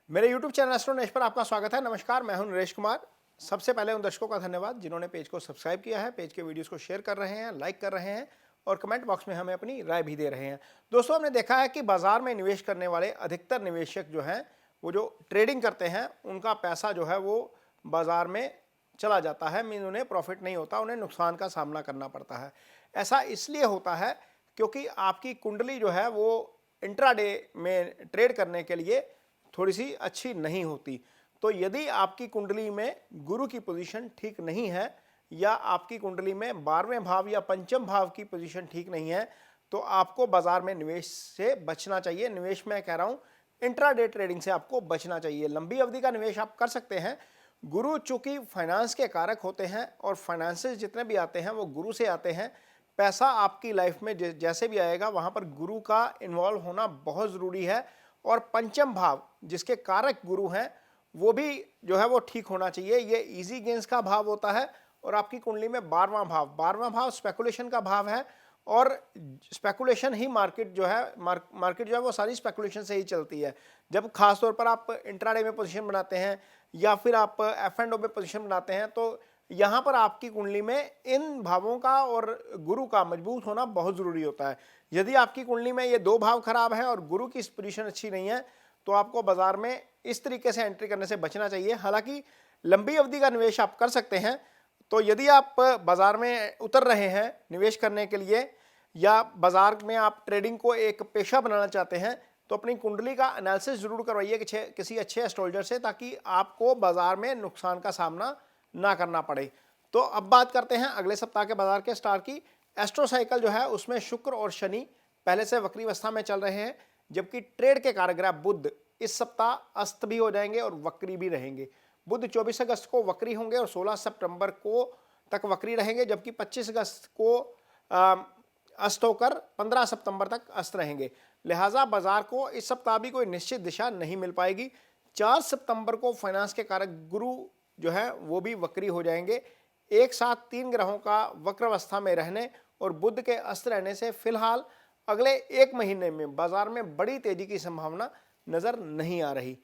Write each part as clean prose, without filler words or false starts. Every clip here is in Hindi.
मेरे YouTube चैनल एस्ट्रो नरेश पर आपका स्वागत है। नमस्कार, मैं हूं नरेश कुमार। सबसे पहले उन दर्शकों का धन्यवाद जिन्होंने पेज को सब्सक्राइब किया है, पेज के वीडियोस को शेयर कर रहे हैं, लाइक कर रहे हैं और कमेंट बॉक्स में हमें अपनी राय भी दे रहे हैं। दोस्तों, हमने देखा है कि बाजार में निवेश करने वाले अधिकतर निवेशक जो हैं, वो जो ट्रेडिंग करते हैं, उनका पैसा जो है वो बाजार में चला जाता है। मीन उन्हें प्रॉफिट नहीं होता, उन्हें नुकसान का सामना करना पड़ता है। ऐसा इसलिए होता है क्योंकि आपकी कुंडली जो है वो इंट्राडे में ट्रेड करने के लिए थोड़ी सी अच्छी नहीं होती। तो यदि आपकी कुंडली में गुरु की पोजीशन ठीक नहीं है या आपकी कुंडली में 12वें भाव या पंचम भाव की पोजीशन ठीक नहीं है, तो आपको बाजार में निवेश से बचना चाहिए। निवेश में कह रहा हूं, इंट्राडे ट्रेडिंग से आपको बचना चाहिए। लंबी अवधि का निवेश आप कर सकते हैं। गुरु चूंकि फाइनेंस के कारक होते हैं और फाइनेंसेस जितने भी आते हैं वो गुरु से आते हैं। पैसा आपकी लाइफ में जैसे भी आएगा वहां पर गुरु का इन्वॉल्व होना बहुत जरूरी है। और पंचम भाव जिसके कारक गुरु हैं वो भी जो है वो ठीक होना चाहिए। ये इजी गेंस का भाव होता है और आपकी कुंडली में 12वां भाव स्पेकुलेशन का भाव है। और स्पेकुलेशन ही मार्केट जो है मार्केट जो है वो सारी स्पेकुलेशन से ही चलती है। जब खासतौर पर आप इंट्राडे में पोजीशन बनाते हैं या फिर आप एफ एंड ओ में पोजीशन बनाते हैं, तो यहाँ पर आपकी कुंडली में इन भावों का और गुरु का मजबूत होना बहुत जरूरी होता है। यदि आपकी कुंडली में ये दो भाव खराब है और गुरु की पोजीशन अच्छी नहीं है, तो आपको बाजार में इस तरीके से एंट्री करने से बचना चाहिए। हालांकि लंबी अवधि का निवेश आप कर सकते हैं। तो यदि आप बाजार में उतर रहे हैं निवेश करने के लिए या बाजार में आप ट्रेडिंग को एक पेशा बनाना चाहते हैं, तो अपनी कुंडली का एनालिसिस जरूर करवाइए किसी अच्छे एस्ट्रोलॉजर से, ताकि आपको बाजार में नुकसान का सामना ना करना पड़े। तो अब बात करते हैं अगले सप्ताह के बाजार के स्टार की। एस्ट्रो साइकिल जो है उसमें शुक्र और शनि पहले से वक्री अवस्था में चल रहे हैं, जबकि ट्रेड के कारक बुध इस सप्ताह अस्त भी हो जाएंगे और वक्री भी रहेंगे। बुध 24 अगस्त को वक्री होंगे और 16 सितंबर को तक वक्री रहेंगे, जबकि 25 अगस्त को अस्त होकर 15 सितंबर तक अस्त रहेंगे। लिहाजा बाजार को इस सप्ताह भी कोई निश्चित दिशा नहीं मिल पाएगी। 4 सितंबर को फाइनेंस के कारक गुरु जो है वो भी वक्री हो जाएंगे। एक साथ 3 ग्रहों का वक्र अवस्था में रहने और बुध के अस्त रहने से फिलहाल अगले एक महीने में बाजार में बड़ी तेजी की संभावना नजर नहीं आ रही।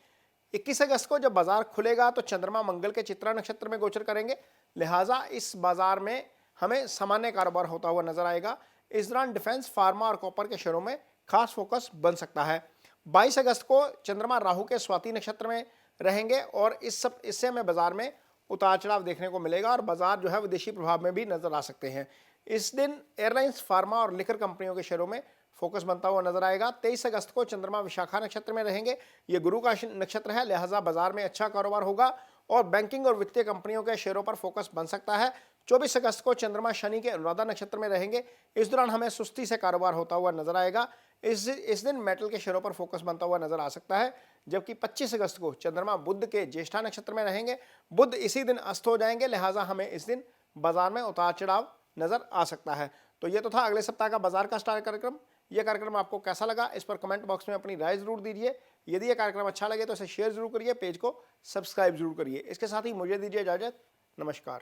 21 अगस्त को जब बाजार खुलेगा तो चंद्रमा मंगल के चित्रा नक्षत्र में गोचर करेंगे। लिहाजा इस बाजार में हमें सामान्य कारोबार होता हुआ नजर आएगा। इस दौरान डिफेंस, फार्मा और कॉपर के शेयरों में खास फोकस बन सकता है। 22 अगस्त को चंद्रमा राहु के स्वाति नक्षत्र में रहेंगे और इससे हमें बाजार में उतार चढ़ाव देखने को मिलेगा और बाजार जो है विदेशी प्रभाव में भी नजर आ सकते हैं। इस दिन एयरलाइंस, फार्मा और लिकर कंपनियों के शेयरों में फोकस बनता हुआ नजर आएगा। 23 अगस्त को चंद्रमा विशाखा नक्षत्र में रहेंगे। ये गुरु का नक्षत्र है, लिहाजा बाजार में अच्छा कारोबार होगा और बैंकिंग और वित्तीय कंपनियों के शेयरों पर फोकस बन सकता है। 24 अगस्त को चंद्रमा शनि के अनुराधा नक्षत्र में रहेंगे। इस दौरान हमें सुस्ती से कारोबार होता हुआ नजर आएगा। इस दिन मेटल के शेयरों पर फोकस बनता हुआ नजर आ सकता है। जबकि 25 अगस्त को चंद्रमा बुध के ज्येष्ठा नक्षत्र में रहेंगे। बुध इसी दिन अस्त हो जाएंगे, लिहाजा हमें इस दिन बाजार में उतार चढ़ाव नजर आ सकता है। तो ये तो था अगले सप्ताह का बाजार का स्टार कार्यक्रम। यह कार्यक्रम आपको कैसा लगा, इस पर कमेंट बॉक्स में अपनी राय जरूर दीजिए। यदि यह कार्यक्रम अच्छा लगे तो इसे शेयर जरूर करिए, पेज को सब्सक्राइब जरूर करिए। इसके साथ ही मुझे दीजिए इजाजत। नमस्कार।